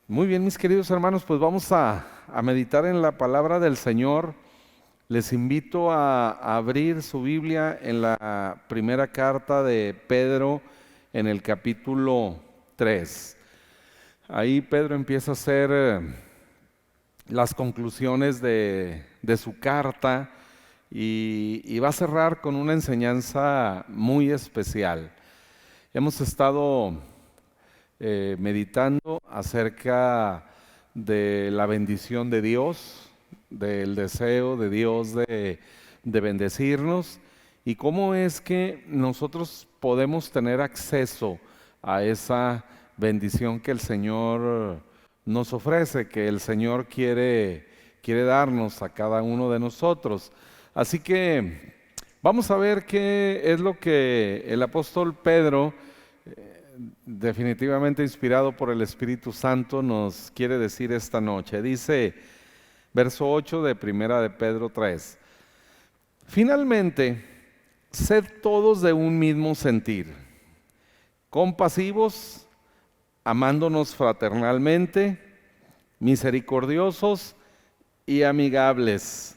Muy bien, mis queridos hermanos, pues vamos a meditar en la palabra del Señor. Les invito a abrir su Biblia en la primera carta de Pedro, en el capítulo 3. Ahí Pedro empieza a hacer las conclusiones de su carta y va a cerrar con una enseñanza muy especial. Hemos estado meditando acerca de la bendición de Dios, del deseo de Dios de bendecirnos y cómo es que nosotros podemos tener acceso a esa bendición que el Señor nos ofrece, que el Señor quiere darnos a cada uno de nosotros. Así que vamos a ver qué es lo que el apóstol Pedro, definitivamente inspirado por el Espíritu Santo, nos quiere decir esta noche. Dice, verso 8 de primera de Pedro 3: finalmente, sed todos de un mismo sentir, compasivos, amándonos fraternalmente, misericordiosos y amigables.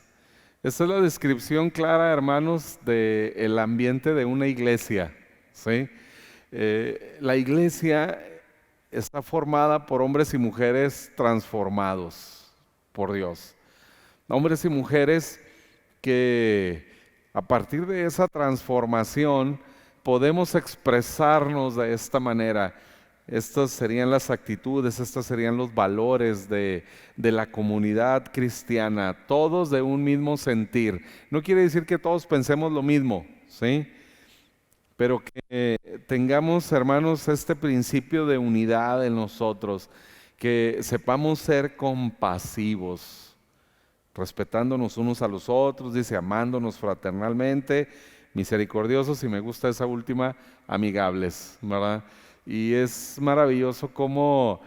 Esta es la descripción clara, hermanos, del ambiente de una iglesia, ¿sí? La iglesia está formada por hombres y mujeres transformados por Dios. Hombres y mujeres que a partir de esa transformación podemos expresarnos de esta manera. Estas serían las actitudes, estos serían los valores de la comunidad cristiana, todos de un mismo sentir. No quiere decir que todos pensemos lo mismo, ¿sí? Pero que tengamos, hermanos, este principio de unidad en nosotros, que sepamos ser compasivos, respetándonos unos a los otros, dice, amándonos fraternalmente, misericordiosos, y me gusta esa última, amigables, ¿verdad? Y es maravilloso cómo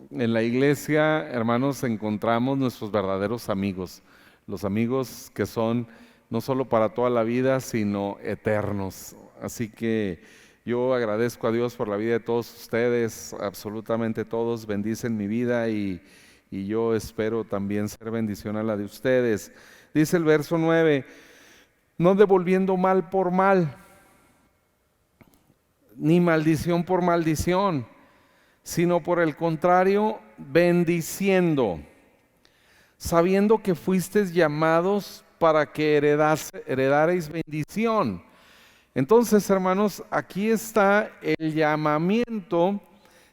en la iglesia, hermanos, encontramos nuestros verdaderos amigos, los amigos que son no solo para toda la vida, sino eternos. Así que yo agradezco a Dios por la vida de todos ustedes, absolutamente todos bendicen mi vida y yo espero también ser bendición a la de ustedes. Dice el verso 9, no devolviendo mal por mal, ni maldición por maldición, sino por el contrario, bendiciendo, sabiendo que fuisteis llamados para que heredareis bendición. Entonces, hermanos, aquí está el llamamiento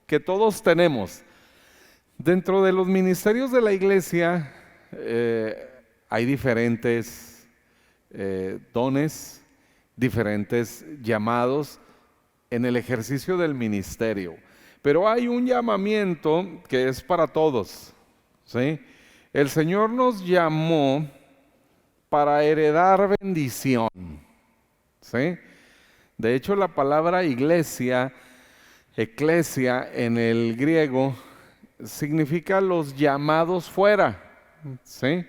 que todos tenemos. Dentro de los ministerios de la iglesia hay diferentes dones, diferentes llamados en el ejercicio del ministerio. Pero hay un llamamiento que es para todos, ¿sí? El Señor nos llamó para heredar bendición, ¿sí? De hecho, la palabra iglesia, eclesia en el griego, significa los llamados fuera, ¿sí?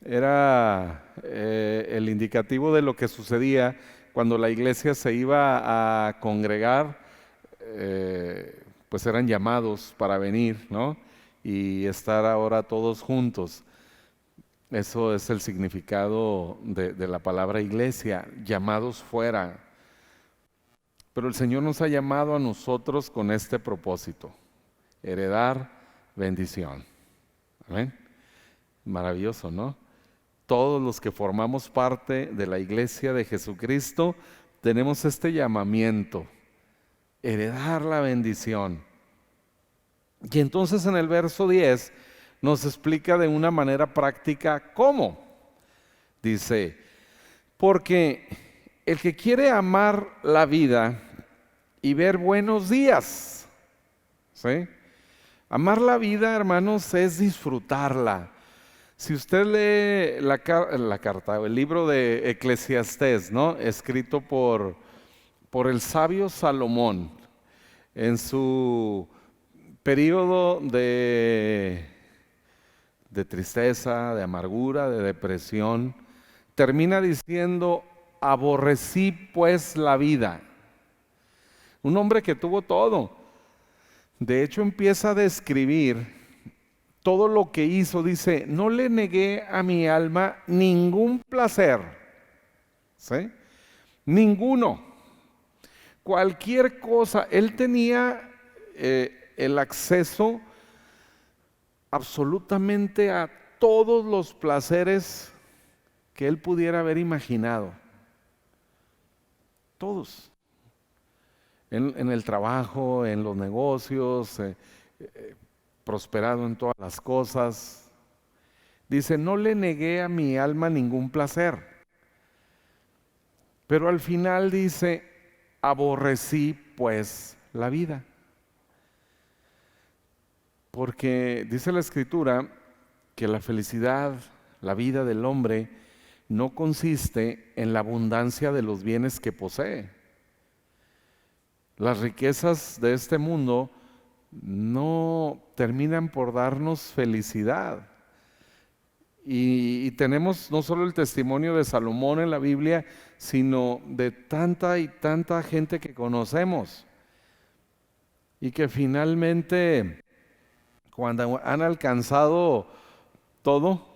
Era el indicativo de lo que sucedía cuando la iglesia se iba a congregar, pues eran llamados para venir, ¿no? Y estar ahora todos juntos. Eso es el significado de la palabra iglesia, llamados fuera. Pero el Señor nos ha llamado a nosotros con este propósito: heredar bendición. Amén. Maravilloso, ¿no? Todos los que formamos parte de la iglesia de Jesucristo tenemos este llamamiento: heredar la bendición. Y entonces en el verso 10 nos explica de una manera práctica cómo. Dice, porque el que quiere amar la vida y ver buenos días, ¿sí? Amar la vida, hermanos, es disfrutarla. Si usted lee la carta, el libro de Eclesiastés, ¿no? Escrito por el sabio Salomón, en su periodo de tristeza, de amargura, de depresión, termina diciendo, aborrecí pues la vida. Un hombre que tuvo todo, De hecho, empieza a describir todo lo que hizo. Dice, no le negué a mi alma ningún placer, ¿sí? Ninguno. Cualquier cosa. Él tenía el acceso absolutamente a todos los placeres que él pudiera haber imaginado. Todos. En el trabajo, en los negocios, prosperado en todas las cosas. Dice, no le negué a mi alma ningún placer. Pero al final dice, aborrecí pues la vida. Porque dice la Escritura que la felicidad, la vida del hombre, no consiste en la abundancia de los bienes que posee. Las riquezas de este mundo no terminan por darnos felicidad. Y tenemos no solo el testimonio de Salomón en la Biblia, sino de tanta y tanta gente que conocemos y que finalmente, cuando han alcanzado todo,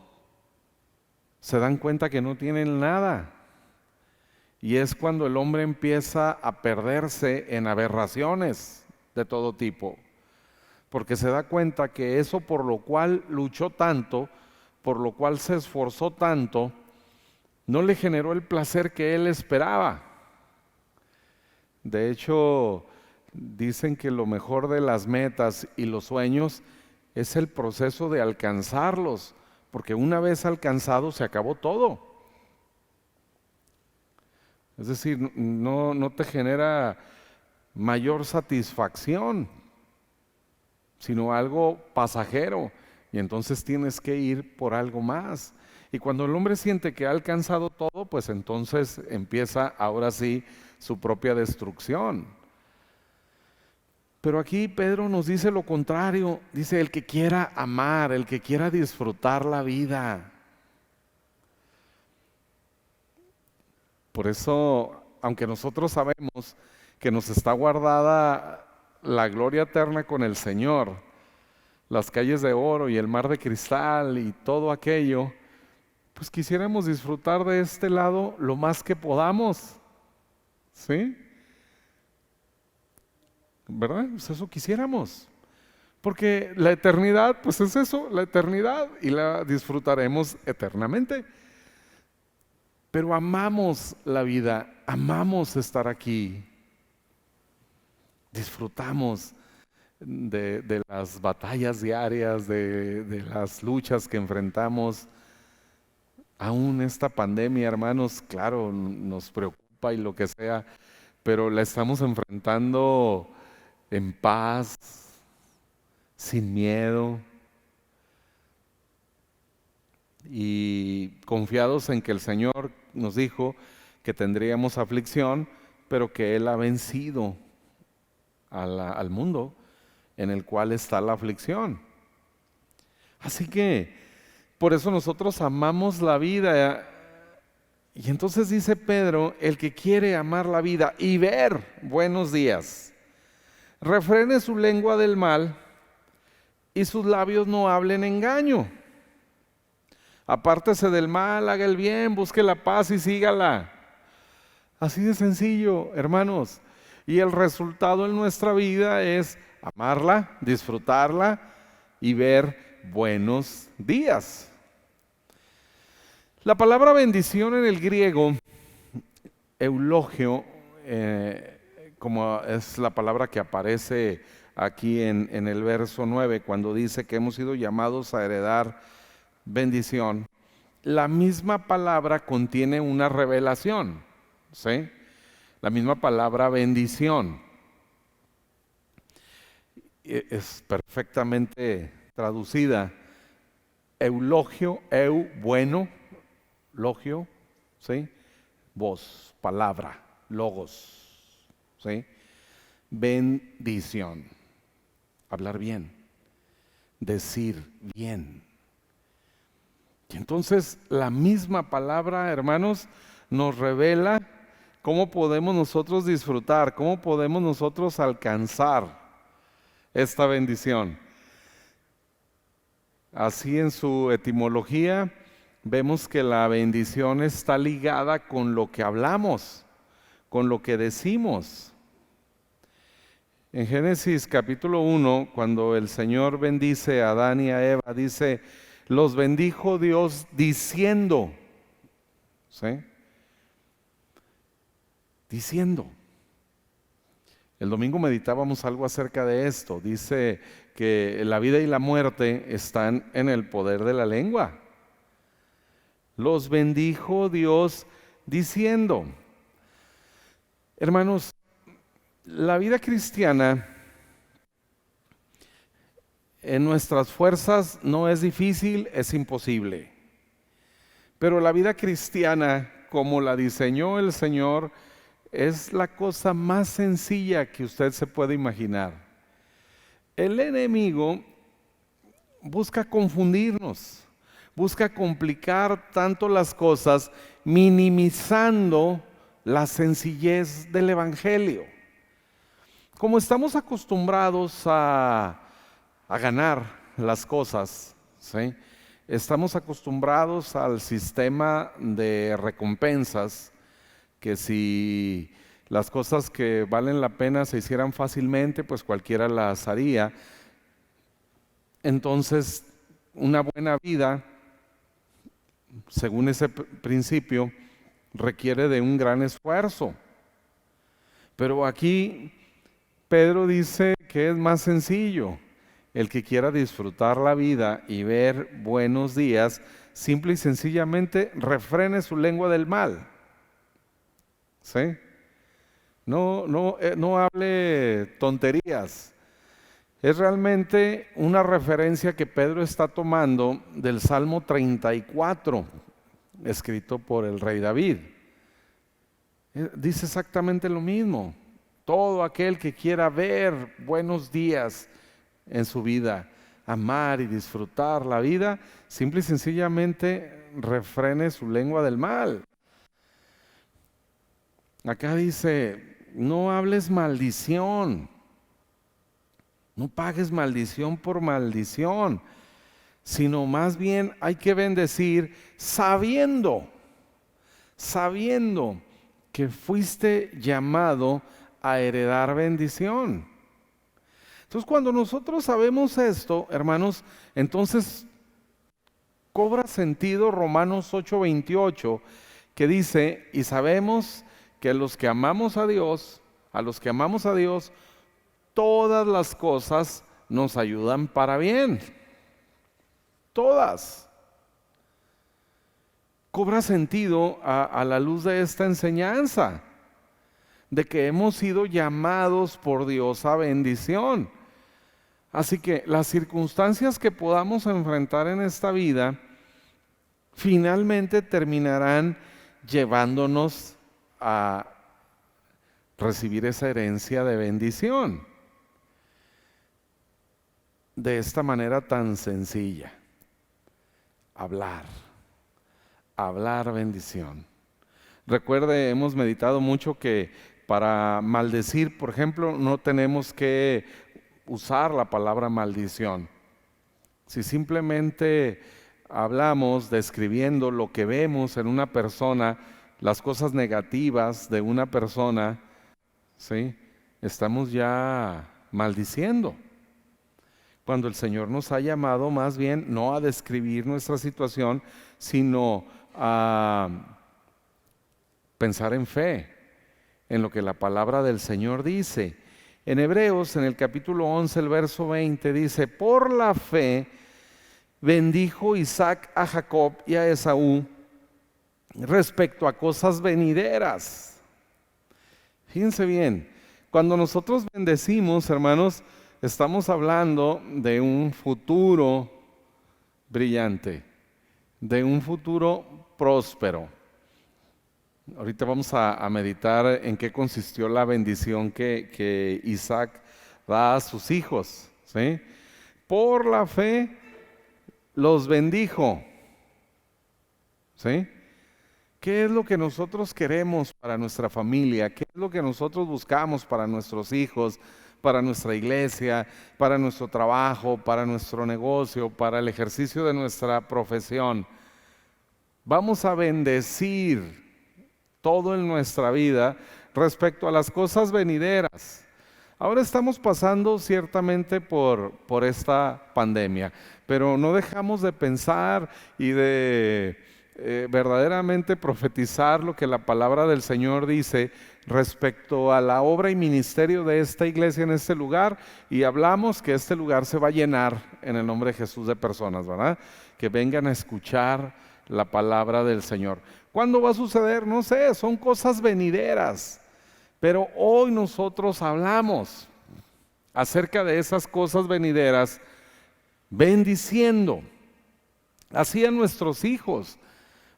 se dan cuenta que no tienen nada. Y es cuando el hombre empieza a perderse en aberraciones de todo tipo, porque se da cuenta que eso por lo cual luchó tanto, por lo cual se esforzó tanto, no le generó el placer que él esperaba. De hecho, dicen que lo mejor de las metas y los sueños es el proceso de alcanzarlos, porque una vez alcanzado se acabó todo. Es decir, no te genera mayor satisfacción, sino algo pasajero, y entonces tienes que ir por algo más. Y cuando el hombre siente que ha alcanzado todo, pues entonces empieza ahora sí su propia destrucción. Pero aquí Pedro nos dice lo contrario, dice el que quiera amar, el que quiera disfrutar la vida. Por eso, aunque nosotros sabemos que nos está guardada la gloria eterna con el Señor, las calles de oro y el mar de cristal y todo aquello, pues quisiéramos disfrutar de este lado lo más que podamos, ¿sí? ¿Verdad? Pues eso quisiéramos. Porque la eternidad, pues es eso, la eternidad, y la disfrutaremos eternamente. Pero amamos la vida, amamos estar aquí, disfrutamos de las batallas diarias, de las luchas que enfrentamos. Aún esta pandemia, hermanos, claro, nos preocupa y lo que sea, pero la estamos enfrentando en paz, sin miedo y confiados en que el Señor nos dijo que tendríamos aflicción, pero que Él ha vencido al mundo en el cual está la aflicción. Así que por eso nosotros amamos la vida. Y entonces dice Pedro, el que quiere amar la vida y ver buenos días, refrene su lengua del mal y sus labios no hablen engaño. Apártese del mal, haga el bien, busque la paz y sígala. Así de sencillo, hermanos. Y el resultado en nuestra vida es amarla, disfrutarla y ver buenos días. La palabra bendición en el griego, eulogio, como es la palabra que aparece aquí en el verso 9, cuando dice que hemos sido llamados a heredar bendición, la misma palabra contiene una revelación, ¿sí? La misma palabra bendición es perfectamente traducida. Eulogio, bueno, logio, ¿sí? Voz, palabra, logos, ¿sí? Bendición, hablar bien, decir bien. Y entonces la misma palabra, hermanos, nos revela cómo podemos nosotros disfrutar, cómo podemos nosotros alcanzar esta bendición. Así en su etimología vemos que la bendición está ligada con lo que hablamos, con lo que decimos. En Génesis capítulo 1, cuando el Señor bendice a Adán y a Eva, dice, los bendijo Dios diciendo, ¿sí? Diciendo. El domingo meditábamos algo acerca de esto. Dice que la vida y la muerte están en el poder de la lengua. Los bendijo Dios diciendo. Hermanos, la vida cristiana en nuestras fuerzas no es difícil, es imposible. Pero la vida cristiana, como la diseñó el Señor, es la cosa más sencilla que usted se puede imaginar. El enemigo busca confundirnos, busca complicar tanto las cosas, minimizando la sencillez del Evangelio. Como estamos acostumbrados a ganar las cosas, ¿sí? Estamos acostumbrados al sistema de recompensas, que si las cosas que valen la pena se hicieran fácilmente, pues cualquiera las haría. Entonces, una buena vida, según ese principio, requiere de un gran esfuerzo. Pero aquí Pedro dice que es más sencillo. El que quiera disfrutar la vida y ver buenos días, simple y sencillamente refrene su lengua del mal. ¿Sí? No hable tonterías. Es realmente una referencia que Pedro está tomando del Salmo 34, escrito por el rey David. Dice exactamente lo mismo. Todo aquel que quiera ver buenos días en su vida, amar y disfrutar la vida, simple y sencillamente refrene su lengua del mal. Acá dice, no hables maldición, no pagues maldición por maldición, sino más bien hay que bendecir sabiendo que fuiste llamado a heredar bendición. Entonces, cuando nosotros sabemos esto, hermanos, entonces cobra sentido Romanos 8:28, que dice, y sabemos que a los que amamos a Dios, todas las cosas nos ayudan para bien. Todas. Cobra sentido a la luz de esta enseñanza, de que hemos sido llamados por Dios a bendición. Así que las circunstancias que podamos enfrentar en esta vida finalmente terminarán llevándonos a recibir esa herencia de bendición. De esta manera tan sencilla. Hablar bendición. Recuerde, hemos meditado mucho que para maldecir, por ejemplo, no tenemos que usar la palabra maldición. Si simplemente hablamos describiendo lo que vemos en una persona, las cosas negativas de una persona, ¿sí? Estamos ya maldiciendo. Cuando el Señor nos ha llamado más bien no a describir nuestra situación, sino a pensar en fe, en lo que la palabra del Señor dice. En Hebreos, en el capítulo 11, el verso 20, dice, por la fe bendijo Isaac a Jacob y a Esaú respecto a cosas venideras. Fíjense bien, cuando nosotros bendecimos, hermanos, estamos hablando de un futuro brillante, de un futuro próspero. Ahorita vamos a meditar en qué consistió la bendición que Isaac da a sus hijos, ¿sí? Por la fe los bendijo, ¿sí? ¿Qué es lo que nosotros queremos para nuestra familia? ¿Qué es lo que nosotros buscamos para nuestros hijos, para nuestra iglesia, para nuestro trabajo, para nuestro negocio, para el ejercicio de nuestra profesión? Vamos a bendecir todo en nuestra vida respecto a las cosas venideras. Ahora estamos pasando ciertamente por esta pandemia, pero no dejamos de pensar y de verdaderamente profetizar lo que la palabra del Señor dice respecto a la obra y ministerio de esta iglesia en este lugar, y hablamos que este lugar se va a llenar en el nombre de Jesús de personas, ¿verdad? Que vengan a escuchar la palabra del Señor. ¿Cuándo va a suceder? No sé, son cosas venideras, pero hoy nosotros hablamos acerca de esas cosas venideras, bendiciendo así a nuestros hijos.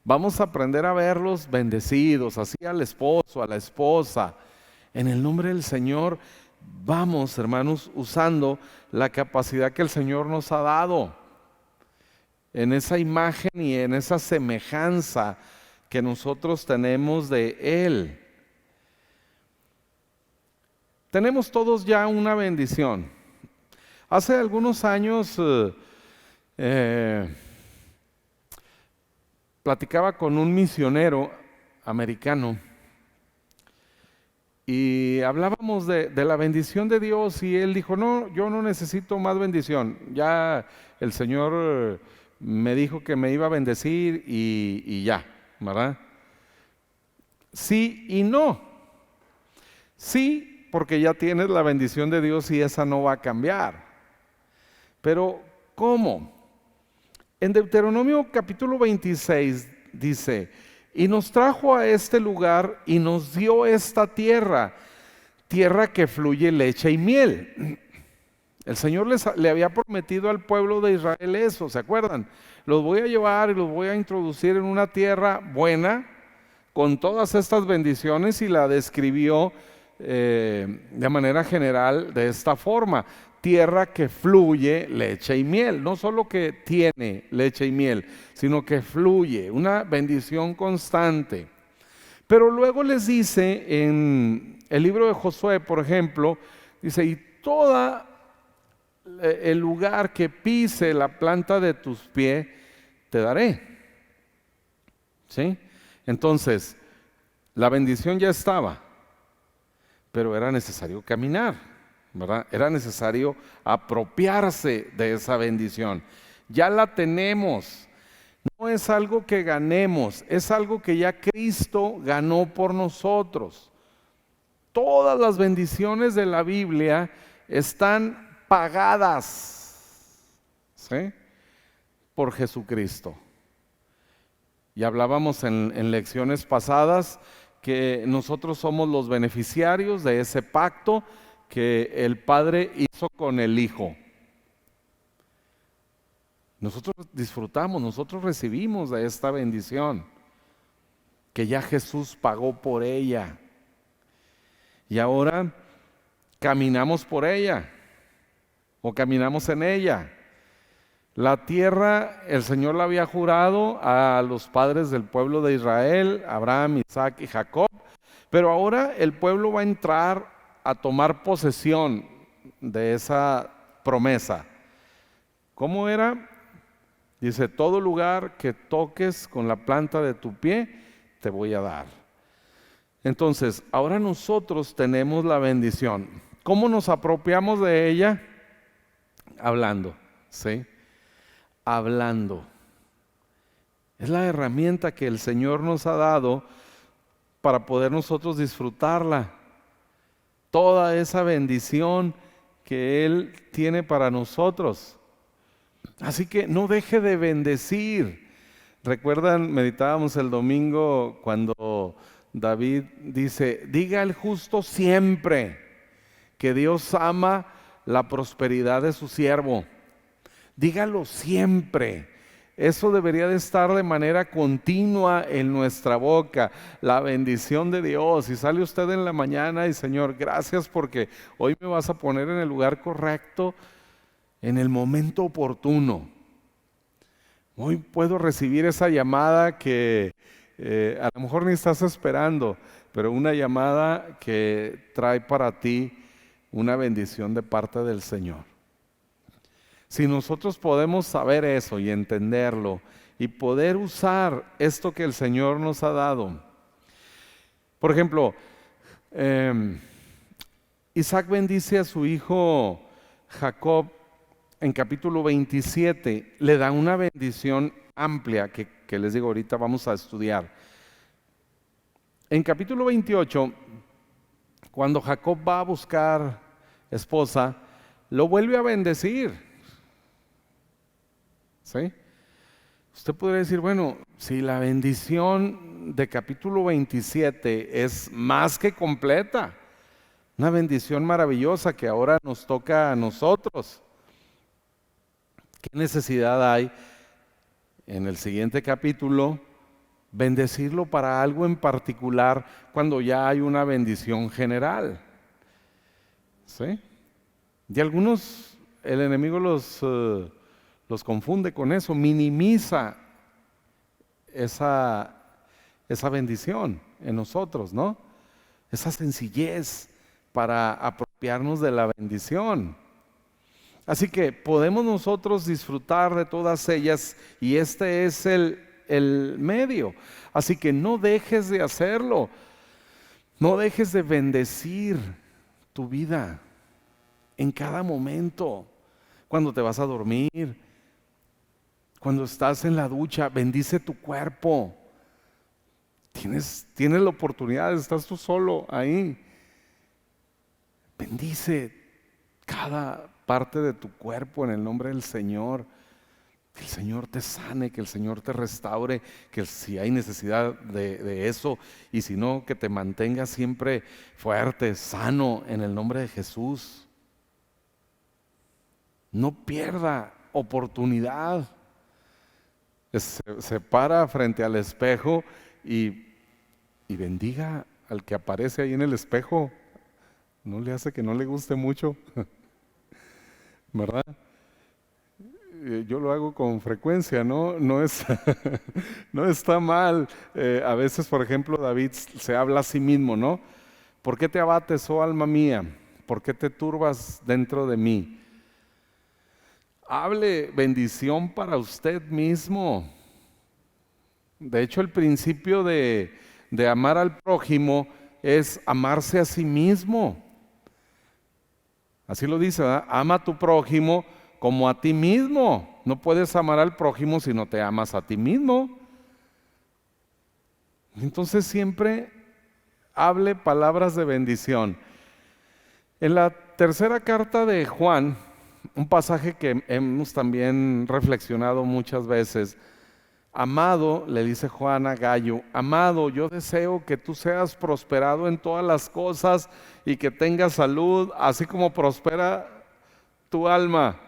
Vamos a aprender a verlos bendecidos, así al esposo, a la esposa. En el nombre del Señor, vamos, hermanos, usando la capacidad que el Señor nos ha dado, en esa imagen y en esa semejanza que nosotros tenemos de Él. Tenemos todos ya una bendición. Hace algunos años platicaba con un misionero americano y hablábamos de la bendición de Dios, y él dijo: no, yo no necesito más bendición, ya el Señor me dijo que me iba a bendecir y ya, ¿verdad? Sí y no. Sí, porque ya tienes la bendición de Dios y esa no va a cambiar. Pero ¿cómo? En Deuteronomio capítulo 26 dice: y nos trajo a este lugar y nos dio esta tierra, tierra que fluye leche y miel. El Señor le había prometido al pueblo de Israel eso, ¿se acuerdan? Los voy a llevar y los voy a introducir en una tierra buena, con todas estas bendiciones, y la describió de manera general de esta forma: tierra que fluye leche y miel. No solo que tiene leche y miel, sino que fluye, una bendición constante. Pero luego les dice en el libro de Josué, por ejemplo, dice: y todo el lugar que pise la planta de tus pies te daré. ¿Sí? Entonces, la bendición ya estaba, pero era necesario caminar, ¿verdad? Era necesario apropiarse de esa bendición. Ya la tenemos. No es algo que ganemos, es algo que ya Cristo ganó por nosotros. Todas las bendiciones de la Biblia están pagadas, ¿sí?, por Jesucristo. Y hablábamos en lecciones pasadas que nosotros somos los beneficiarios de ese pacto que el Padre hizo con el Hijo. Nosotros disfrutamos, nosotros recibimos de esta bendición que ya Jesús pagó por ella, y ahora caminamos por ella o caminamos en ella. La tierra el Señor la había jurado a los padres del pueblo de Israel, Abraham, Isaac y Jacob, pero ahora el pueblo va a entrar a tomar posesión de esa promesa. ¿Cómo era? Dice: todo lugar que toques con la planta de tu pie te voy a dar. Entonces, ahora nosotros tenemos la bendición. ¿Cómo nos apropiamos de ella? Hablando, ¿sí? Hablando. Es la herramienta que el Señor nos ha dado para poder nosotros disfrutarla. Toda esa bendición que Él tiene para nosotros. Así que no deje de bendecir. ¿Recuerdan? Meditábamos el domingo cuando David dice: diga el justo siempre que Dios ama la prosperidad de su siervo. Dígalo siempre. Eso debería de estar de manera continua en nuestra boca, la bendición de Dios. Y sale usted en la mañana y: Señor, gracias porque hoy me vas a poner en el lugar correcto, en el momento oportuno. Hoy puedo recibir esa llamada que a lo mejor ni estás esperando, pero una llamada que trae para ti una bendición de parte del Señor. Si nosotros podemos saber eso y entenderlo y poder usar esto que el Señor nos ha dado. Por ejemplo, Isaac bendice a su hijo Jacob en capítulo 27, le da una bendición amplia que les digo ahorita vamos a estudiar. En capítulo 28, cuando Jacob va a buscar esposa, lo vuelve a bendecir. ¿Sí? Usted podría decir, bueno, si la bendición de capítulo 27 es más que completa, una bendición maravillosa que ahora nos toca a nosotros, ¿qué necesidad hay en el siguiente capítulo bendecirlo para algo en particular cuando ya hay una bendición general? ¿Sí? Y algunos, el enemigo los confunde con eso, minimiza esa bendición en nosotros, ¿no? Esa sencillez para apropiarnos de la bendición. Así que podemos nosotros disfrutar de todas ellas y este es el medio. Así que no dejes de hacerlo, no dejes de bendecir tu vida en cada momento. Cuando te vas a dormir, cuando estás en la ducha, bendice tu cuerpo. Tienes la oportunidad, estás tú solo ahí. Bendice cada parte de tu cuerpo en el nombre del Señor. Que el Señor te sane, que el Señor te restaure, que si hay necesidad de eso y si no, que te mantengas siempre fuerte, sano en el nombre de Jesús. No pierda oportunidad. Se para frente al espejo y bendiga al que aparece ahí en el espejo. No le hace que no le guste mucho, ¿verdad? Yo lo hago con frecuencia, ¿no? No no está mal. A veces, por ejemplo, David se habla a sí mismo, ¿no? ¿Por qué te abates, oh alma mía? ¿Por qué te turbas dentro de mí? Hable bendición para usted mismo. De hecho, el principio de amar al prójimo es amarse a sí mismo. Así lo dice, ¿verdad? Ama a tu prójimo como a ti mismo. No puedes amar al prójimo si no te amas a ti mismo. Entonces siempre hable palabras de bendición. En la tercera carta de Juan, un pasaje que hemos también reflexionado muchas veces. Amado, le dice Juan a Gallo, amado, yo deseo que tú seas prosperado en todas las cosas y que tengas salud, así como prospera tu alma.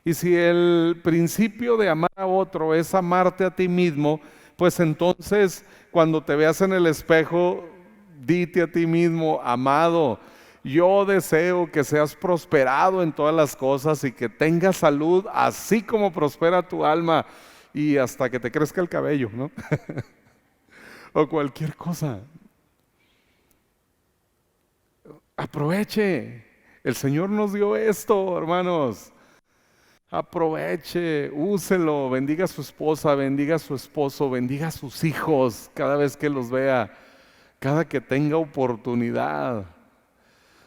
Y si el principio de amar a otro es amarte a ti mismo, pues entonces cuando te veas en el espejo, dite a ti mismo, amado, yo deseo que seas prosperado en todas las cosas y que tengas salud, así como prospera tu alma. Y hasta que te crezca el cabello, ¿no? O cualquier cosa. Aproveche. El Señor nos dio esto, hermanos. Aproveche, úselo, bendiga a su esposa, bendiga a su esposo, bendiga a sus hijos cada vez que los vea, cada que tenga oportunidad.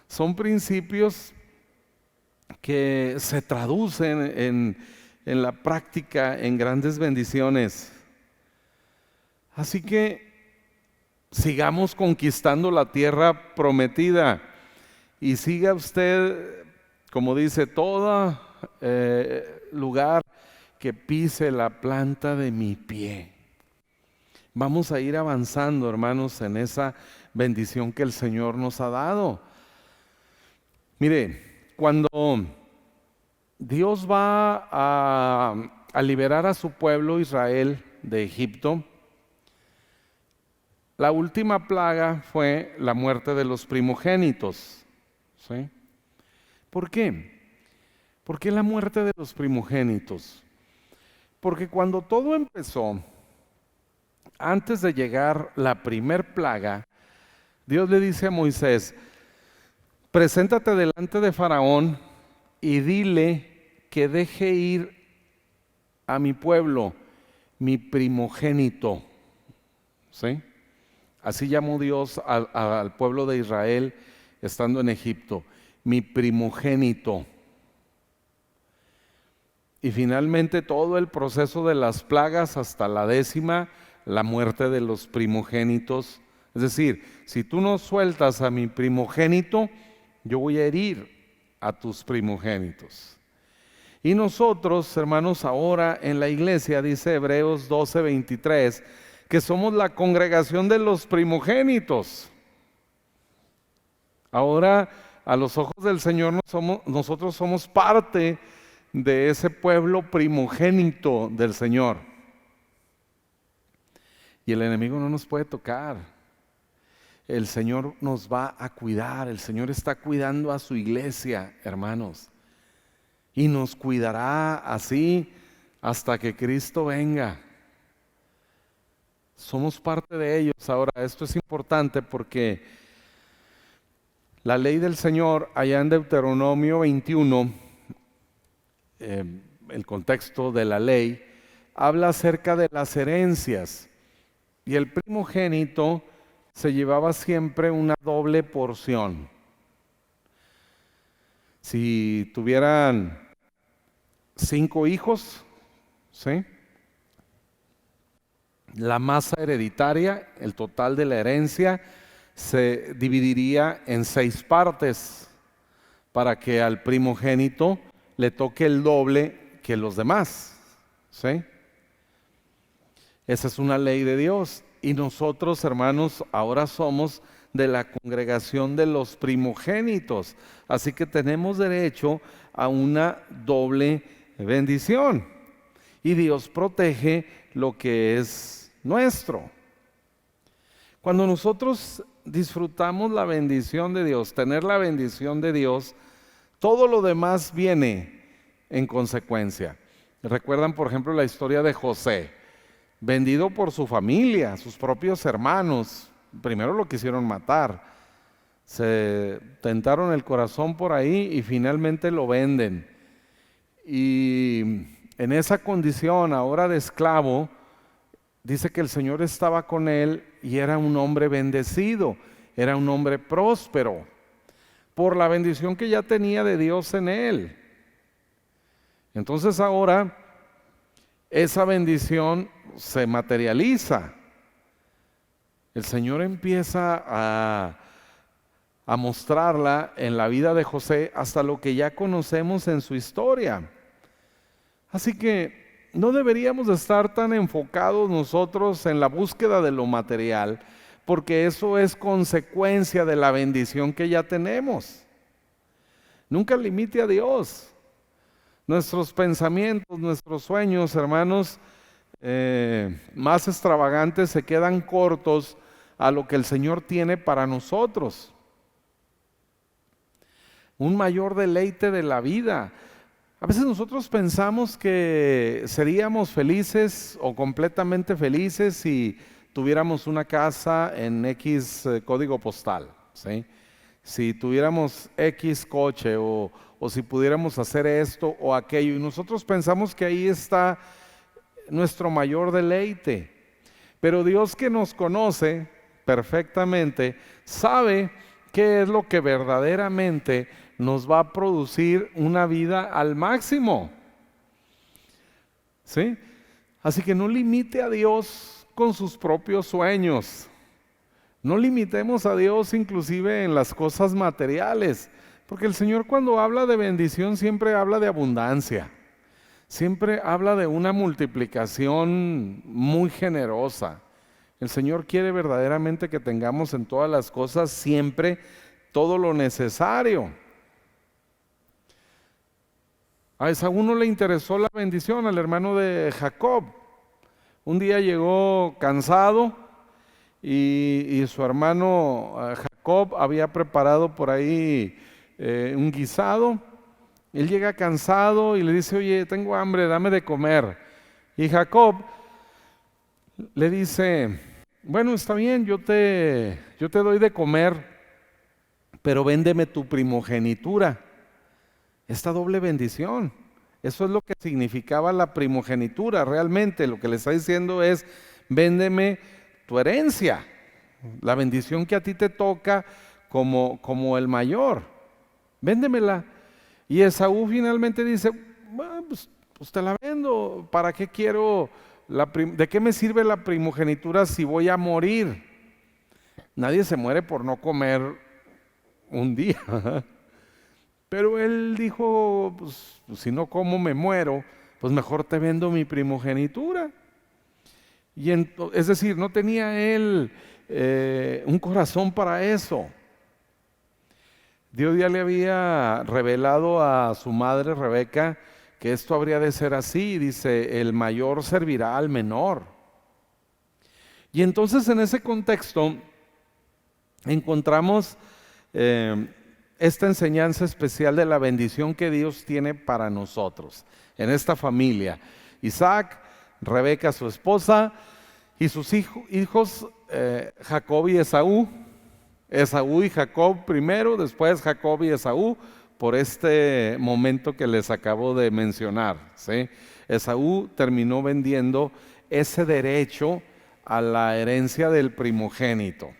Son principios que se traducen en la práctica en grandes bendiciones. Así que sigamos conquistando la tierra prometida y siga usted, como dice, todo lugar que pise la planta de mi pie. Vamos a ir avanzando, hermanos, en esa bendición que el Señor nos ha dado. Mire, cuando Dios va a liberar a su pueblo Israel de Egipto, la última plaga fue la muerte de los primogénitos. ¿Sí? ¿Por qué? ¿Por qué la muerte de los primogénitos? Porque cuando todo empezó, antes de llegar la primer plaga, Dios le dice a Moisés: preséntate delante de Faraón y dile que deje ir a mi pueblo, mi primogénito. ¿Sí? Así llamó Dios al pueblo de Israel estando en Egipto, mi primogénito. Y finalmente todo el proceso de las plagas hasta la 10ª, la muerte de los primogénitos. Es decir, si tú no sueltas a mi primogénito, yo voy a herir a tus primogénitos. Y nosotros, hermanos, ahora en la iglesia, dice Hebreos 12:23, que somos la congregación de los primogénitos. Ahora, a los ojos del Señor, nosotros somos parte de ese pueblo primogénito del Señor. Y el enemigo no nos puede tocar. El Señor nos va a cuidar. El Señor está cuidando a su iglesia, hermanos. Y nos cuidará así hasta que Cristo venga. Somos parte de ellos. Ahora, esto es importante porque la ley del Señor, allá en Deuteronomio 21, el contexto de la ley, habla acerca de las herencias. Y el primogénito se llevaba siempre una doble porción. Si tuvieran 5 hijos, ¿sí?, la masa hereditaria, el total de la herencia, se dividiría en 6 partes para que al primogénito le toque el doble que los demás. ¿Sí? Esa es una ley de Dios. Y nosotros, hermanos, ahora somos de la congregación de los primogénitos. Así que tenemos derecho a una doble bendición. Y Dios protege lo que es nuestro. Cuando nosotros disfrutamos la bendición de Dios, tener la bendición de Dios, todo lo demás viene en consecuencia. ¿Recuerdan, por ejemplo, la historia de José? Vendido por su familia, sus propios hermanos. Primero lo quisieron matar, se tentaron el corazón por ahí y finalmente lo venden. Y en esa condición ahora de esclavo, dice que el Señor estaba con él y era un hombre bendecido, era un hombre próspero, por la bendición que ya tenía de Dios en él. Entonces ahora esa bendición se materializa. El Señor empieza a mostrarla en la vida de José hasta lo que ya conocemos en su historia. Así que no deberíamos estar tan enfocados nosotros en la búsqueda de lo material, porque eso es consecuencia de la bendición que ya tenemos. Nunca limite a Dios. Nuestros pensamientos, nuestros sueños, hermanos, más extravagantes se quedan cortos a lo que el Señor tiene para nosotros. Un mayor deleite de la vida. A veces nosotros pensamos que seríamos felices o completamente felices si tuviéramos una casa en X código postal, ¿sí? Si tuviéramos X coche o si pudiéramos hacer esto o aquello. Y nosotros pensamos que ahí está nuestro mayor deleite. Pero Dios, que nos conoce perfectamente, sabe qué es lo que verdaderamente nos va a producir una vida al máximo. ¿Sí? Así que no limite a Dios con sus propios sueños. No limitemos a Dios inclusive en las cosas materiales, porque el Señor, cuando habla de bendición, siempre habla de abundancia. Siempre habla de una multiplicación muy generosa. El Señor quiere verdaderamente que tengamos en todas las cosas siempre todo lo necesario. A Esaú no le interesó la bendición, al hermano de Jacob. Un día llegó cansado y su hermano Jacob había preparado por ahí un guisado. Él llega cansado y le dice: oye, tengo hambre, dame de comer. Y Jacob le dice, bueno, está bien, yo te doy de comer, pero véndeme tu primogenitura. Esta doble bendición. Eso es lo que significaba la primogenitura. Realmente lo que le está diciendo es, véndeme tu herencia, la bendición que a ti te toca como el mayor, véndemela. Y Esaú finalmente dice, bueno, pues te la vendo. ¿Para qué quiero de qué me sirve la primogenitura si voy a morir? Nadie se muere por no comer un día. Pero él dijo, pues, si no como me muero, pues mejor te vendo mi primogenitura. Es decir, no tenía él un corazón para eso. Dios ya le había revelado a su madre Rebeca que esto habría de ser así. Dice, el mayor servirá al menor. Y entonces en ese contexto encontramos esta enseñanza especial de la bendición que Dios tiene para nosotros, en esta familia. Isaac, Rebeca su esposa y sus hijos Jacob y Esaú. Esaú y Jacob primero, después Jacob y Esaú, por este momento que les acabo de mencionar, ¿sí? Esaú terminó vendiendo ese derecho a la herencia del primogénito.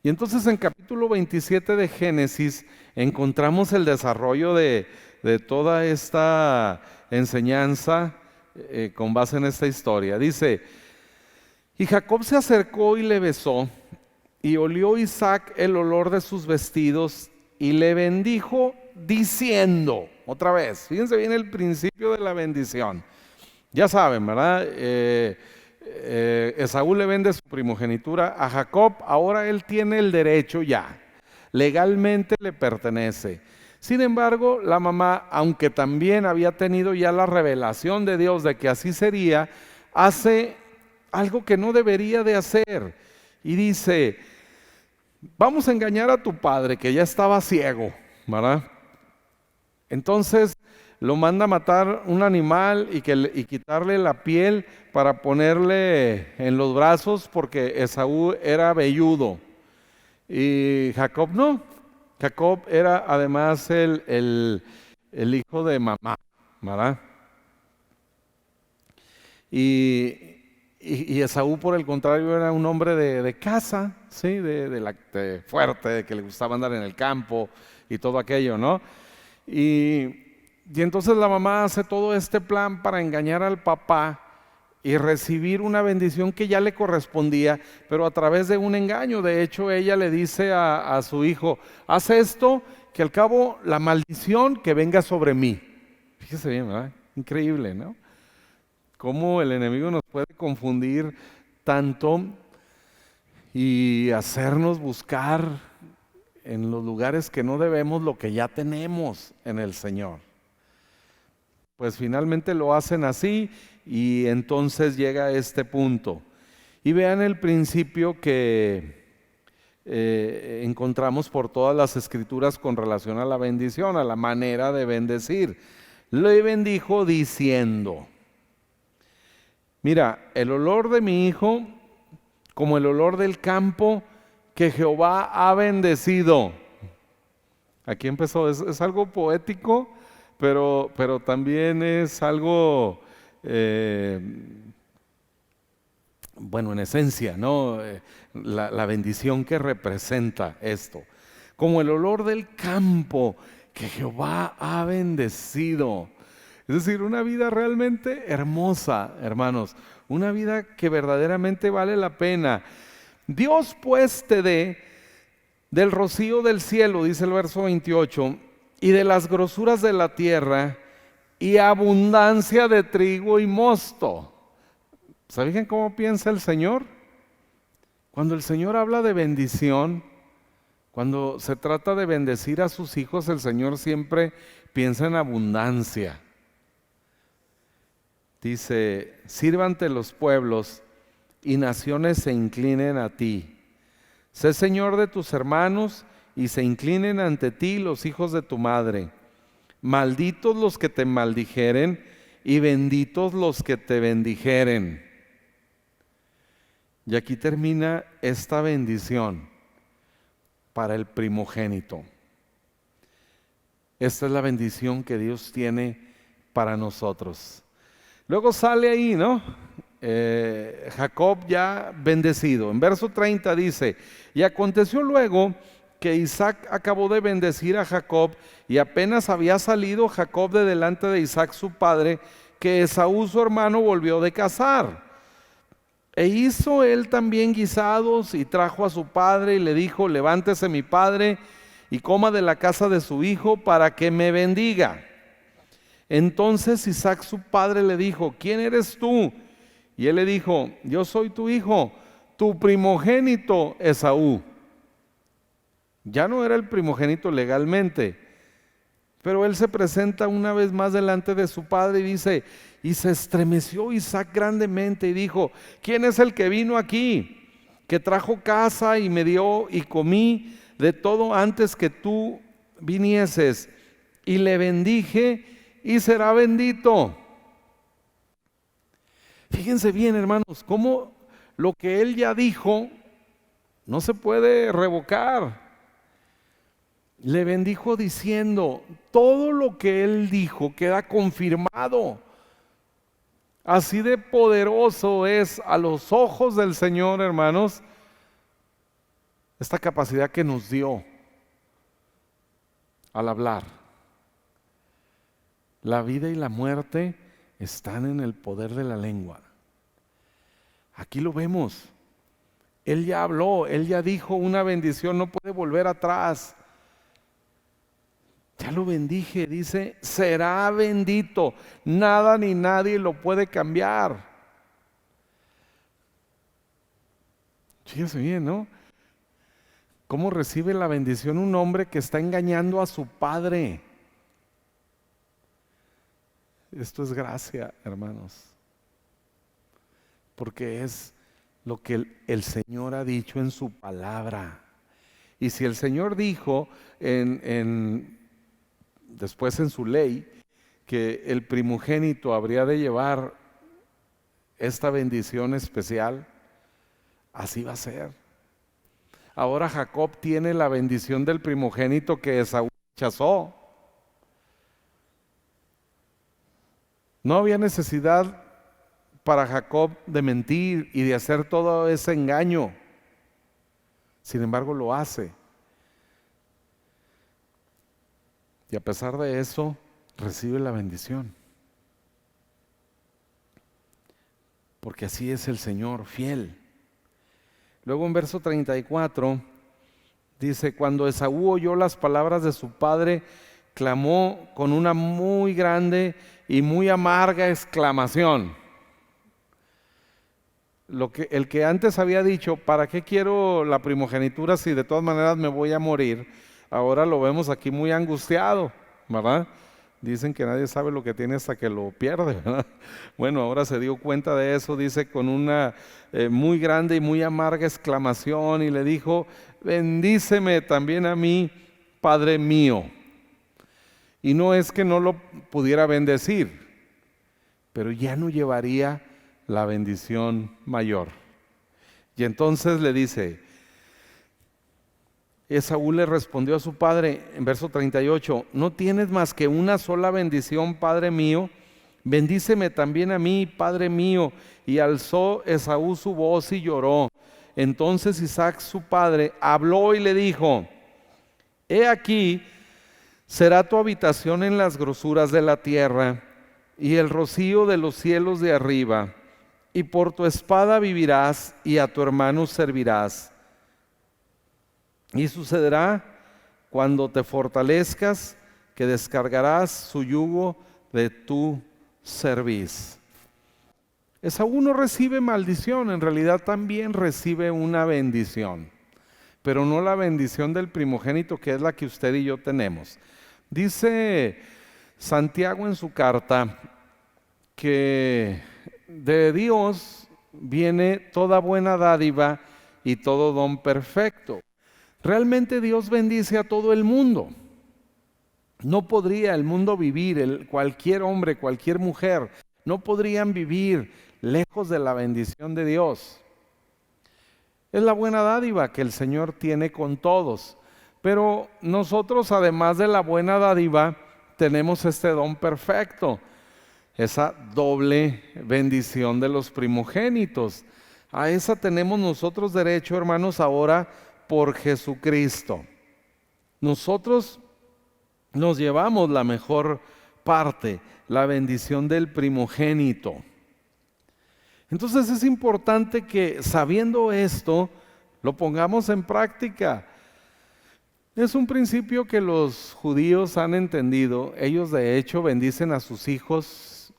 Y entonces en capítulo 27 de Génesis encontramos el desarrollo de toda esta enseñanza con base en esta historia. Dice, y Jacob se acercó y le besó, y olió Isaac el olor de sus vestidos, y le bendijo diciendo, otra vez, fíjense bien el principio de la bendición. Ya saben, ¿verdad? Esaú le vende su primogenitura a Jacob, ahora él tiene el derecho ya, legalmente le pertenece. Sin embargo, la mamá, aunque también había tenido ya la revelación de Dios de que así sería, hace algo que no debería de hacer y dice, vamos a engañar a tu padre que ya estaba ciego, ¿verdad? Entonces lo manda a matar un animal y quitarle la piel para ponerle en los brazos porque Esaú era velludo y Jacob no. Jacob era además el hijo de mamá, ¿verdad? Y Esaú por el contrario era un hombre de casa, ¿sí? de fuerte, de que le gustaba andar en el campo y todo aquello, ¿no? Y entonces la mamá hace todo este plan para engañar al papá y recibir una bendición que ya le correspondía, pero a través de un engaño. De hecho, ella le dice a su hijo, haz esto, que al cabo la maldición que venga sobre mí. Fíjese bien, ¿verdad? Increíble, ¿no? Cómo el enemigo nos puede confundir tanto y hacernos buscar en los lugares que no debemos lo que ya tenemos en el Señor. Pues finalmente lo hacen así y entonces llega a este punto. Y vean el principio que encontramos por todas las escrituras con relación a la bendición, a la manera de bendecir. Le bendijo diciendo, mira, el olor de mi hijo como el olor del campo que Jehová ha bendecido. Aquí empezó, es algo poético, pero también es algo, bueno, en esencia, ¿no? La bendición que representa esto. Como el olor del campo que Jehová ha bendecido. Es decir, una vida realmente hermosa, hermanos. Una vida que verdaderamente vale la pena. Dios pues te dé del rocío del cielo, dice el verso 28, y de las grosuras de la tierra, y abundancia de trigo y mosto. ¿Saben cómo piensa el Señor? Cuando el Señor habla de bendición, cuando se trata de bendecir a sus hijos, el Señor siempre piensa en abundancia. Dice, sírvante los pueblos y naciones se inclinen a ti. Sé Señor de tus hermanos y se inclinen ante ti los hijos de tu madre. Malditos los que te maldijeren y benditos los que te bendijeren. Y aquí termina esta bendición para el primogénito. Esta es la bendición que Dios tiene para nosotros. Luego sale ahí, ¿no? Jacob ya bendecido. En verso 30 dice: y aconteció luego que Isaac acabó de bendecir a Jacob, y apenas había salido Jacob de delante de Isaac su padre, que Esaú su hermano volvió de cazar. E hizo él también guisados y trajo a su padre y le dijo: levántese mi padre y coma de la casa de su hijo para que me bendiga. Entonces Isaac su padre le dijo: ¿quién eres tú? Y él le dijo: yo soy tu hijo, tu primogénito Esaú. Ya no era el primogénito legalmente, pero él se presenta una vez más delante de su padre y dice: y se estremeció Isaac grandemente y dijo: ¿quién es el que vino aquí, que trajo casa y me dio y comí de todo antes que tú vinieses? Y le bendije y será bendito. Fíjense bien, hermanos, cómo lo que él ya dijo no se puede revocar. Le bendijo diciendo: todo lo que él dijo queda confirmado. Así de poderoso es a los ojos del Señor, hermanos, esta capacidad que nos dio al hablar. La vida y la muerte están en el poder de la lengua. Aquí lo vemos. Él ya habló, él ya dijo una bendición, no puede volver atrás. Ya lo bendije, dice: será bendito. Nada ni nadie lo puede cambiar. Fíjense bien, ¿no? ¿Cómo recibe la bendición un hombre que está engañando a su padre? Esto es gracia, hermanos, porque es lo que el Señor ha dicho en su palabra. Y si el Señor dijo después en su ley que el primogénito habría de llevar esta bendición especial, así va a ser. Ahora Jacob tiene la bendición del primogénito que Esaú rechazó. No había necesidad para Jacob de mentir y de hacer todo ese engaño. Sin embargo, lo hace. Y a pesar de eso, recibe la bendición. Porque así es el Señor, fiel. Luego en verso 34 dice: cuando Esaú oyó las palabras de su padre, clamó con una muy grande y muy amarga exclamación. El que antes había dicho: ¿para qué quiero la primogenitura si de todas maneras me voy a morir? Ahora lo vemos aquí muy angustiado, ¿verdad? Dicen que nadie sabe lo que tiene hasta que lo pierde, ¿verdad? Bueno, ahora se dio cuenta de eso, dice con una muy grande y muy amarga exclamación, y le dijo: bendíceme también a mí, Padre mío. Y no es que no lo pudiera bendecir, pero ya no llevaría la bendición mayor. Y entonces le dice, Esaú le respondió a su padre en verso 38: ¿no tienes más que una sola bendición, Padre mío? Bendíceme también a mí, Padre mío. Y alzó Esaú su voz y lloró. Entonces Isaac su padre habló y le dijo: he aquí, será tu habitación en las grosuras de la tierra y el rocío de los cielos de arriba, y por tu espada vivirás y a tu hermano servirás. Y sucederá cuando te fortalezcas que descargarás su yugo de tu cerviz. Esaú no recibe maldición, en realidad también recibe una bendición, pero no la bendición del primogénito, que es la que usted y yo tenemos. Dice Santiago en su carta que de Dios viene toda buena dádiva y todo don perfecto. Realmente Dios bendice a todo el mundo. No podría el mundo vivir, cualquier hombre, cualquier mujer, no podrían vivir lejos de la bendición de Dios. Es la buena dádiva que el Señor tiene con todos. Pero nosotros, además de la buena dádiva, tenemos este don perfecto, esa doble bendición de los primogénitos. A esa tenemos nosotros derecho, hermanos, ahora por Jesucristo. Nosotros nos llevamos la mejor parte, la bendición del primogénito. Entonces es importante que, sabiendo esto, lo pongamos en práctica. Es un principio que los judíos han entendido. Ellos de hecho bendicen a sus hijos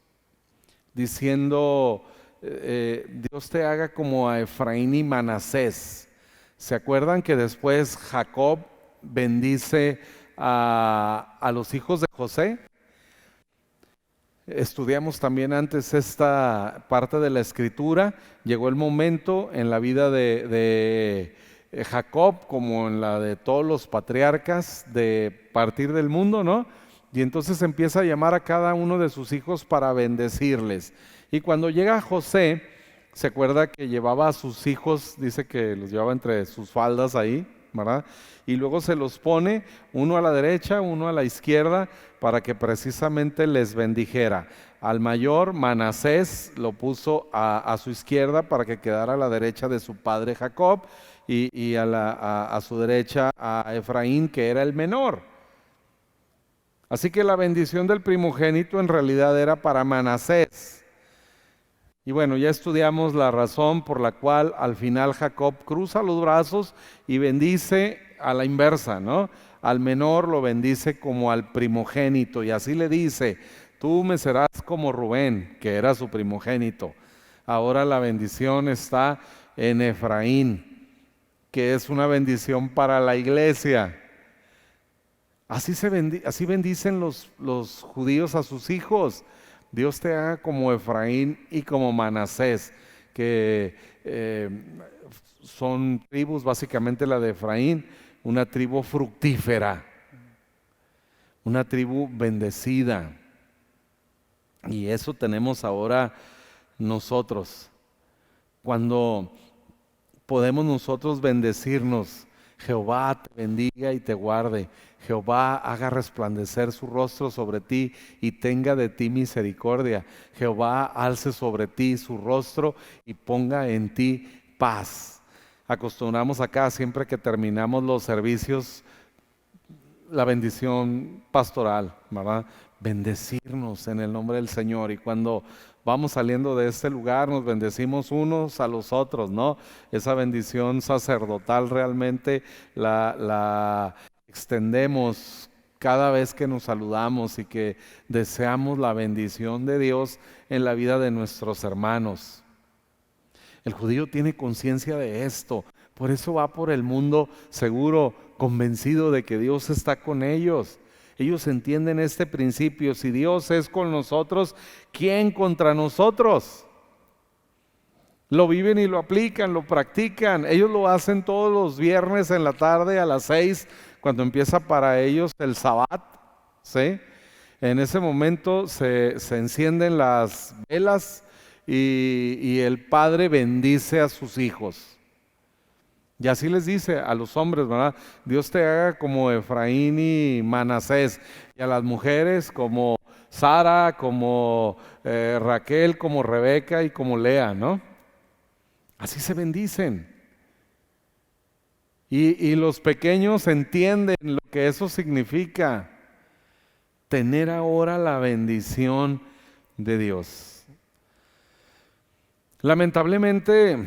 diciendo, Dios te haga como a Efraín y Manasés. ¿Se acuerdan que después Jacob bendice a los hijos de José? Estudiamos también antes esta parte de la escritura. Llegó el momento en la vida de Jacob, como en la de todos los patriarcas, de partir del mundo, ¿no? Y entonces empieza a llamar a cada uno de sus hijos para bendecirles. Y cuando llega José, se acuerda que llevaba a sus hijos, dice que los llevaba entre sus faldas ahí, ¿verdad? Y luego se los pone uno a la derecha, uno a la izquierda, para que precisamente les bendijera. Al mayor, Manasés, lo puso a su izquierda para que quedara a la derecha de su padre Jacob, y a su derecha a Efraín, que era el menor. Así que la bendición del primogénito en realidad era para Manasés. Y bueno, ya estudiamos la razón por la cual al final Jacob cruza los brazos y bendice a la inversa, ¿no? Al menor lo bendice como al primogénito, y así le dice: tú me serás como Rubén, que era su primogénito. Ahora la bendición está en Efraín, que es una bendición para la iglesia. Así bendicen los judíos a sus hijos. Dios te haga como Efraín y como Manasés, que son tribus, básicamente la de Efraín, una tribu fructífera, una tribu bendecida. Y eso tenemos ahora nosotros. Cuando podemos nosotros bendecirnos: Jehová te bendiga y te guarde. Jehová haga resplandecer su rostro sobre ti y tenga de ti misericordia. Jehová alce sobre ti su rostro y ponga en ti paz. Acostumbramos acá, siempre que terminamos los servicios, la bendición pastoral, ¿verdad? Bendecirnos en el nombre del Señor. Y cuando vamos saliendo de este lugar, nos bendecimos unos a los otros, ¿no? Esa bendición sacerdotal realmente la extendemos cada vez que nos saludamos y que deseamos la bendición de Dios en la vida de nuestros hermanos. El judío tiene conciencia de esto, por eso va por el mundo seguro, convencido de que Dios está con ellos. Ellos entienden este principio: si Dios es con nosotros, ¿quién contra nosotros? Lo viven y lo aplican, lo practican. Ellos lo hacen todos los viernes en la tarde a las 6, cuando empieza para ellos el Sabbat, ¿sí? En ese momento se encienden las velas y el padre bendice a sus hijos. Y así les dice a los hombres, ¿verdad? Dios te haga como Efraín y Manasés, y a las mujeres como Sara, como Raquel, como Rebeca y como Lea, ¿no? Así se bendicen. Y los pequeños entienden lo que eso significa, tener ahora la bendición de Dios. Lamentablemente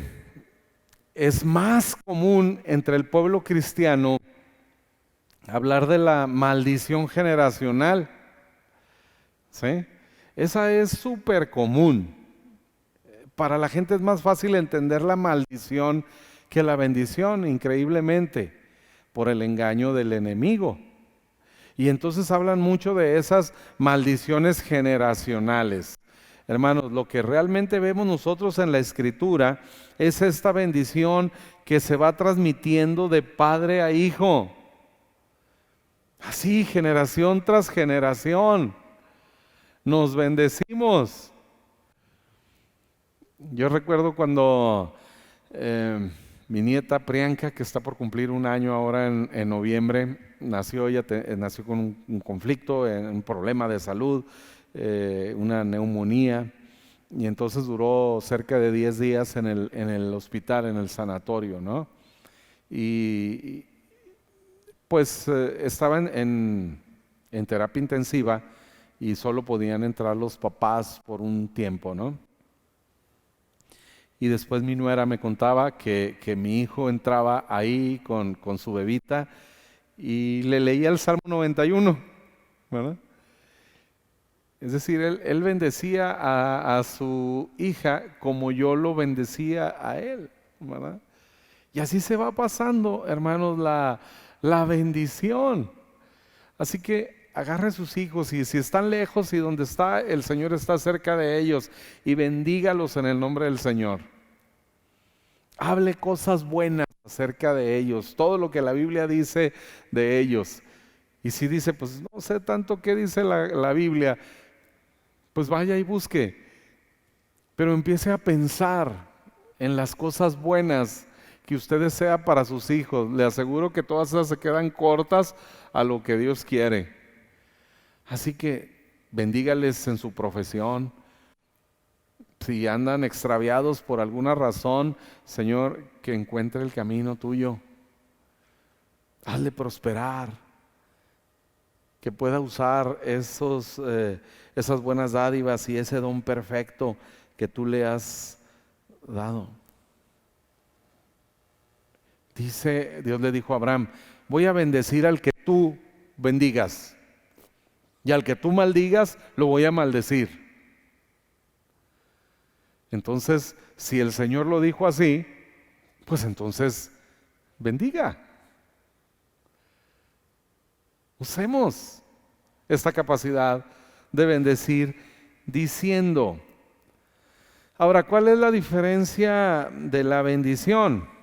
es más común entre el pueblo cristiano hablar de la maldición generacional, ¿sí? Esa es súper común. Para la gente es más fácil entender la maldición que la bendición, increíblemente, por el engaño del enemigo. Y entonces hablan mucho de esas maldiciones generacionales. Hermanos, lo que realmente vemos nosotros en la Escritura es esta bendición que se va transmitiendo de padre a hijo. Así, generación tras generación, nos bendecimos. Yo recuerdo cuando Mi nieta Priyanka, que está por cumplir un año ahora en noviembre, nació, nació con un conflicto, un problema de salud, una neumonía, y entonces duró cerca de 10 días en el hospital, en el sanatorio, ¿no? Y pues estaba en terapia intensiva y solo podían entrar los papás por un tiempo, ¿no? Y después mi nuera me contaba que mi hijo entraba ahí con su bebita y le leía el Salmo 91, ¿verdad? Es decir, él bendecía a su hija como yo lo bendecía a él, ¿verdad? Y así se va pasando, hermanos, la bendición. Así que agarre a sus hijos y si están lejos y donde está, el Señor está cerca de ellos y bendígalos en el nombre del Señor. Hable cosas buenas acerca de ellos, todo lo que la Biblia dice de ellos. Y si dice, pues no sé tanto qué dice la Biblia, pues vaya y busque, pero empiece a pensar en las cosas buenas que usted desea para sus hijos. Le aseguro que todas esas se quedan cortas a lo que Dios quiere. Así que bendígales en su profesión. Si andan extraviados por alguna razón, Señor, que encuentre el camino tuyo. Hazle prosperar, que pueda usar esas buenas dádivas y ese don perfecto que tú le has dado. Dios le dijo a Abraham, voy a bendecir al que tú bendigas y al que tú maldigas lo voy a maldecir. Entonces, si el Señor lo dijo así, pues entonces bendiga. Usemos esta capacidad de bendecir diciendo. Ahora, ¿cuál es la diferencia de la bendición?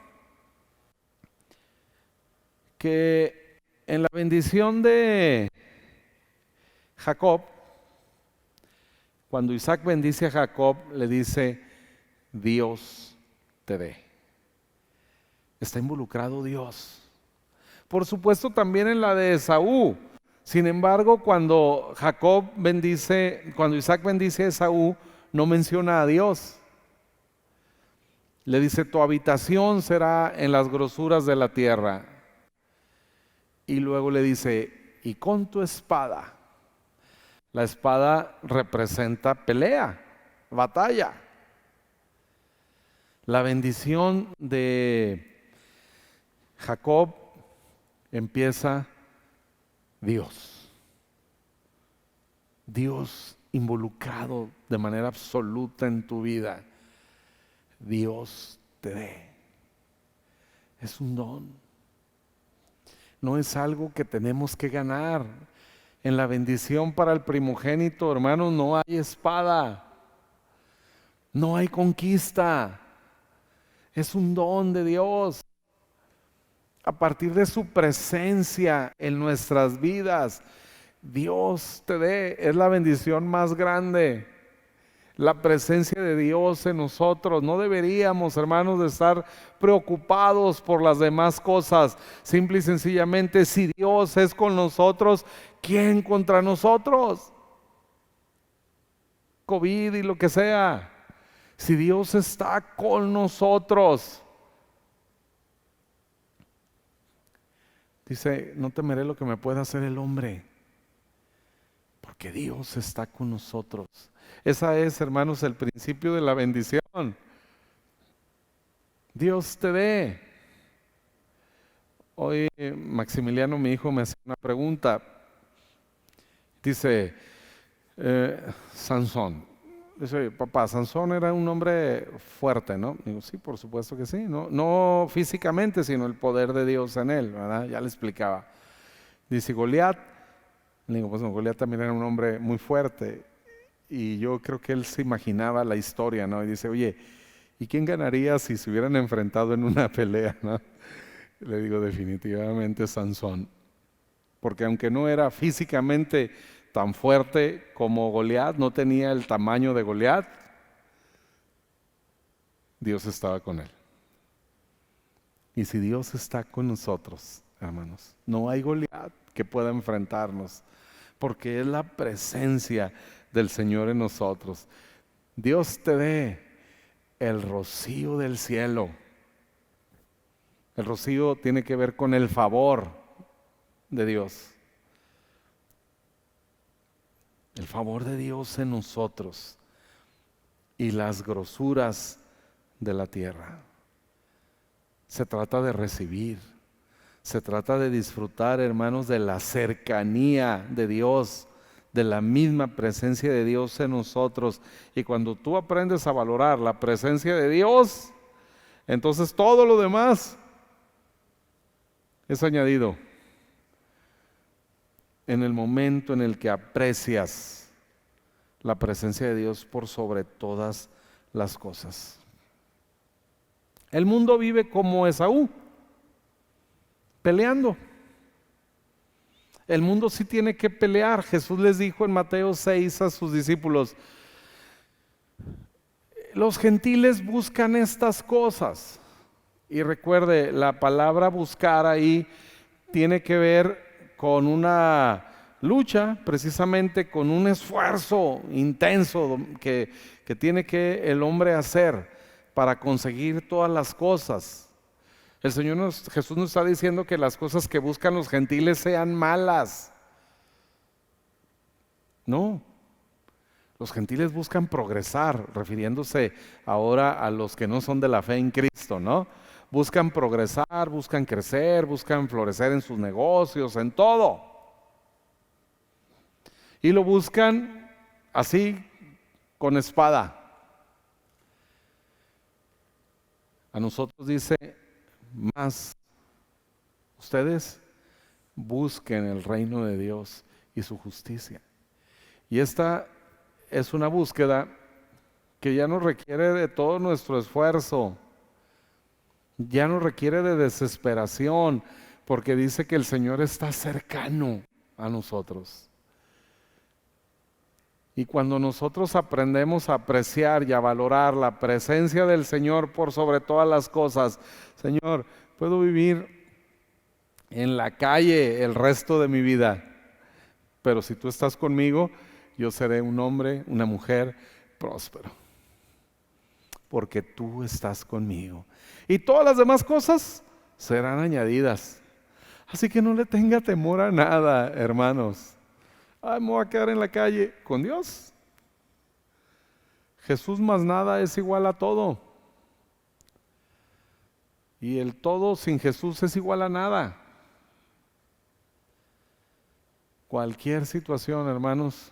Que en la bendición de Jacob, cuando Isaac bendice a Jacob, le dice, Dios te dé. Está involucrado Dios. Por supuesto también en la de Esaú. Sin embargo, cuando Isaac bendice a Esaú, no menciona a Dios. Le dice, tu habitación será en las grosuras de la tierra. Y luego le dice, y con tu espada. La espada representa pelea, batalla. La bendición de Jacob empieza Dios. Dios involucrado de manera absoluta en tu vida. Dios te dé. Es un don. No es algo que tenemos que ganar. En la bendición para el primogénito, hermanos, no hay espada. No hay conquista. Es un don de Dios. A partir de su presencia en nuestras vidas, Dios te dé, es la bendición más grande. La presencia de Dios en nosotros. No deberíamos, hermanos, de estar preocupados por las demás cosas. Simple y sencillamente, si Dios es con nosotros, ¿quién contra nosotros? COVID y lo que sea. Si Dios está con nosotros, dice, no temeré lo que me pueda hacer el hombre, porque Dios está con nosotros. Esa es, hermanos, el principio de la bendición. Dios te dé. Hoy Maximiliano, mi hijo, me hace una pregunta. Dice, Sansón. Dice, papá, Sansón era un hombre fuerte, ¿no? Digo, sí, por supuesto que sí. No físicamente, sino el poder de Dios en él, ¿verdad? Ya le explicaba. Dice, Goliat. Le digo, pues no, Goliat también era un hombre muy fuerte. Y yo creo que él se imaginaba la historia, ¿no? Y dice, oye, ¿y quién ganaría si se hubieran enfrentado en una pelea, ¿no? Le digo, definitivamente Sansón. Porque aunque no era físicamente tan fuerte como Goliat, no tenía el tamaño de Goliat, Dios estaba con él. Y si Dios está con nosotros, hermanos, no hay Goliat que pueda enfrentarnos, porque es la presencia del Señor en nosotros. Dios te dé el rocío del cielo. El rocío tiene que ver con el favor de Dios. El favor de Dios en nosotros y las grosuras de la tierra. Se trata de recibir, se trata de disfrutar, hermanos, de la cercanía de Dios, de la misma presencia de Dios en nosotros. Y cuando tú aprendes a valorar la presencia de Dios, entonces todo lo demás es añadido. En el momento en el que aprecias la presencia de Dios por sobre todas las cosas. El mundo vive como Esaú, peleando. El mundo sí tiene que pelear. Jesús les dijo en Mateo 6 a sus discípulos: los gentiles buscan estas cosas. Y recuerde, la palabra buscar ahí tiene que ver con una lucha, precisamente con un esfuerzo intenso que tiene que el hombre hacer para conseguir todas las cosas. El Señor Jesús nos está diciendo que las cosas que buscan los gentiles sean malas. No, los gentiles buscan progresar, refiriéndose ahora a los que no son de la fe en Cristo, ¿no? Buscan progresar, buscan crecer, buscan florecer en sus negocios, en todo. Y lo buscan así, con espada. A nosotros dice: más, ustedes busquen el reino de Dios y su justicia. Y esta es una búsqueda que ya no requiere de todo nuestro esfuerzo, ya no requiere de desesperación, porque dice que el Señor está cercano a nosotros. Y cuando nosotros aprendemos a apreciar y a valorar la presencia del Señor por sobre todas las cosas: Señor, puedo vivir en la calle el resto de mi vida, pero si tú estás conmigo, yo seré un hombre, una mujer próspero, porque tú estás conmigo. Y todas las demás cosas serán añadidas. Así que no le tenga temor a nada, hermanos. Ay, me voy a quedar en la calle con Dios. Jesús más nada es igual a todo. Y el todo sin Jesús es igual a nada. Cualquier situación, hermanos,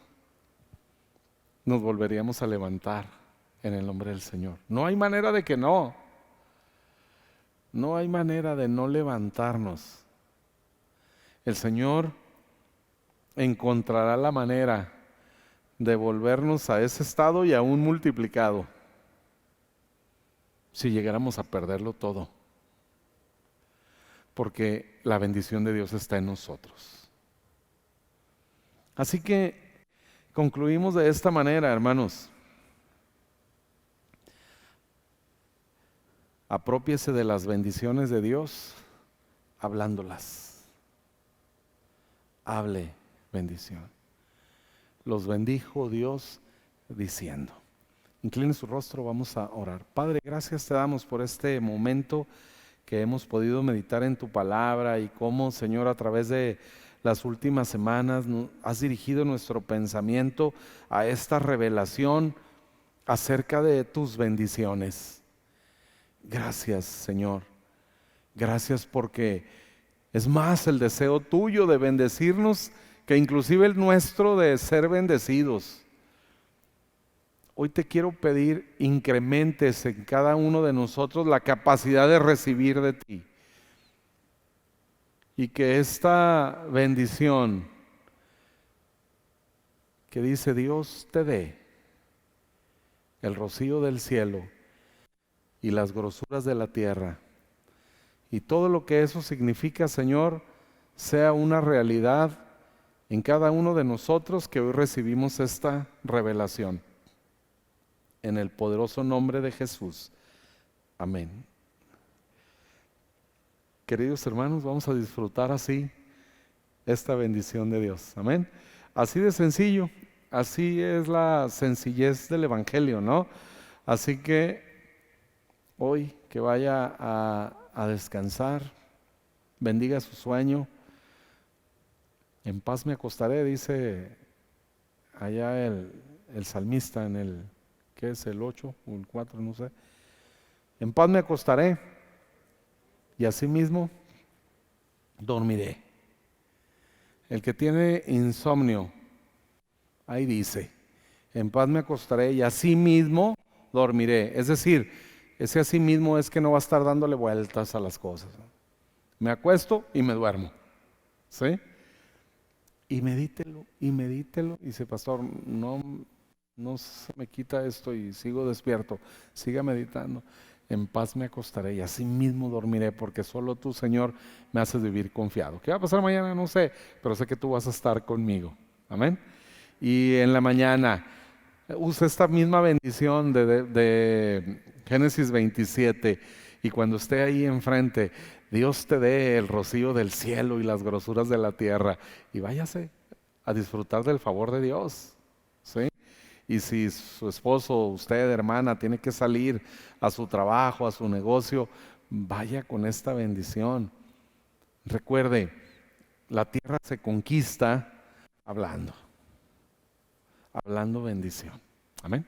nos volveríamos a levantar en el nombre del Señor. No hay manera de que no. No hay manera de no levantarnos. El Señor encontrará la manera de volvernos a ese estado y aún multiplicado, si llegáramos a perderlo todo, porque la bendición de Dios está en nosotros. Así que concluimos de esta manera, hermanos. Aprópiese de las bendiciones de Dios hablándolas. Hable bendición. Los bendijo Dios diciendo. Incline su rostro, vamos a orar. Padre, gracias te damos por este momento que hemos podido meditar en tu palabra y cómo, Señor, a través de las últimas semanas has dirigido nuestro pensamiento a esta revelación acerca de tus bendiciones. Gracias, Señor. Gracias porque es más el deseo tuyo de bendecirnos que inclusive el nuestro de ser bendecidos. Hoy te quiero pedir incrementes en cada uno de nosotros la capacidad de recibir de ti. Y que esta bendición que dice Dios te dé el rocío del cielo y las grosuras de la tierra y todo lo que eso significa, Señor, sea una realidad en cada uno de nosotros que hoy recibimos esta revelación. En el poderoso nombre de Jesús. Amén. Queridos hermanos, vamos a disfrutar así esta bendición de Dios. Amén. Así de sencillo, así es la sencillez del Evangelio, ¿no? Así que hoy que vaya a descansar, bendiga su sueño. En paz me acostaré, dice allá el salmista en el, ¿qué es? El 8 o el 4, no sé. En paz me acostaré y asimismo dormiré. El que tiene insomnio, ahí dice, en paz me acostaré y asimismo dormiré. Es decir, ese asimismo es que no va a estar dándole vueltas a las cosas. Me acuesto y me duermo. ¿Sí? Y medítelo, y medítelo. Y dice, pastor, no se me quita esto y sigo despierto. Siga meditando. En paz me acostaré y así mismo dormiré, porque solo tú, Señor, me haces vivir confiado. ¿Qué va a pasar mañana? No sé, pero sé que tú vas a estar conmigo. Amén. Y en la mañana, usa esta misma bendición de Génesis 27, y cuando esté ahí enfrente, Dios te dé el rocío del cielo y las grosuras de la tierra, y váyase a disfrutar del favor de Dios. ¿Sí? Y si su esposo, usted, hermana, tiene que salir a su trabajo, a su negocio, vaya con esta bendición. Recuerde, la tierra se conquista hablando bendición. Amén.